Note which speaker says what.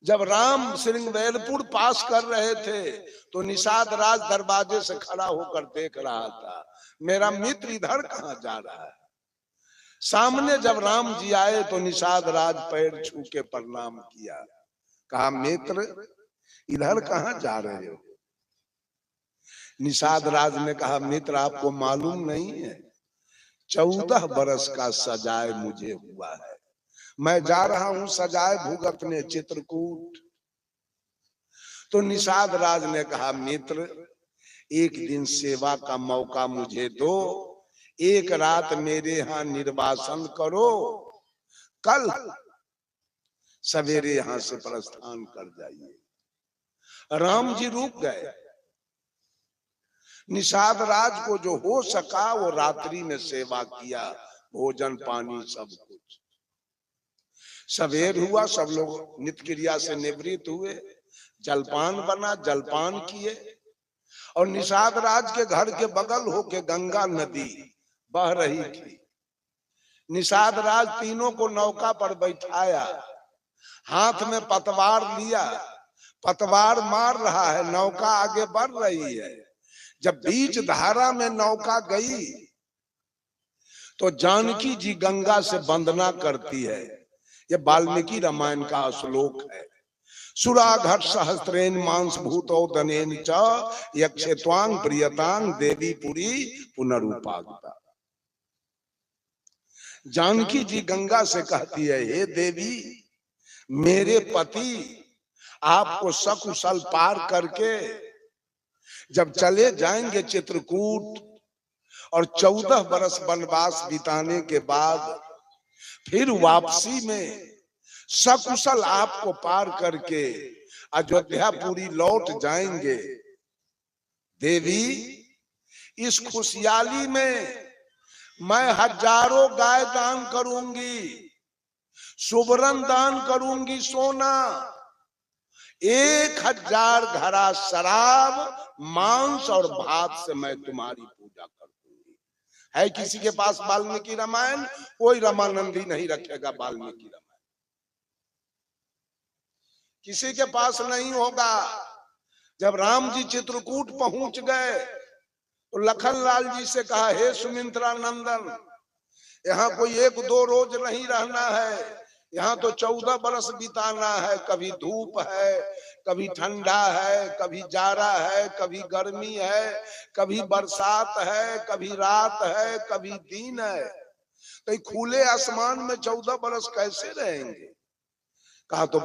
Speaker 1: जब राम श्रृंगवेरपुर पास कर रहे थे तो निषाद राज दरवाजे से खड़ा होकर देख रहा था, मेरा मित्र इधर कहाँ जा रहा है। सामने जब राम जी आए तो निषाद राज पैर छू के प्रणाम किया, कहा मित्र इधर कहाँ जा रहे हो। निषाद राज ने कहा मित्र आपको मालूम नहीं है 14 बरस का सजाए मुझे हुआ है, मैं जा रहा हूं सजाए भुगतने चित्रकूट। तो निषाद राज ने कहा मित्र एक दिन सेवा का मौका मुझे दो, एक रात मेरे यहाँ निर्वासन करो, कल सवेरे यहां से प्रस्थान कर जाइए। राम जी रुक गए। निषाद राज को जो हो सका वो रात्रि में सेवा किया, भोजन पानी सब कुछ। सवेर हुआ, सब लोग नित्य क्रिया से निवृत्त हुए, जलपान बना, जलपान किए और निषाद राज के घर के बगल होके गंगा नदी बह रही थी। निषाद राज तीनों को नौका पर बैठाया, हाथ में पतवार लिया, पतवार मार रहा है, नौका आगे बढ़ रही है। जब बीच धारा में नौका गई तो जानकी जी गंगा से वंदना करती है। यह वाल्मीकि रामायण का श्लोक है। सुराघट सहस्त्रेन मांस भूतो दनेन च यक्षेत्वांग प्रियतांग देवी पुरी पुनरुपागता। जानकी जी गंगा से कहती है, हे देवी मेरे पति आपको सकुशल पार करके जब चले जाएंगे चित्रकूट और 14 बरस वनवास बिताने के बाद फिर वापसी में सकुशल आपको पार करके अयोध्यापुरी लौट जाएंगे। देवी इस खुशहाली में मैं हजारों गाय दान करूंगी, सुवर्ण दान करूंगी, सोना 1000 घड़ा शराब मांस और भात से मैं तुम्हारी पूजा कर दूंगी। है किसी के पास वाल्मीकि रामायण? कोई रामानंदी नहीं रखेगा वाल्मीकि रामायण, किसी के पास नहीं होगा। जब राम जी चित्रकूट पहुंच गए तो लखन लाल जी से कहा, हे सुमित्रा नंदन यहाँ कोई 1-2 रोज नहीं रहना है, यहाँ तो 14 बरस बिताना है। कभी धूप है, कभी ठंडा है, कभी जाड़ा है, कभी गर्मी है, कभी बरसात है, कभी रात है, कभी दिन है। तो खुले आसमान में 14 बरस कैसे रहेंगे। कहा तो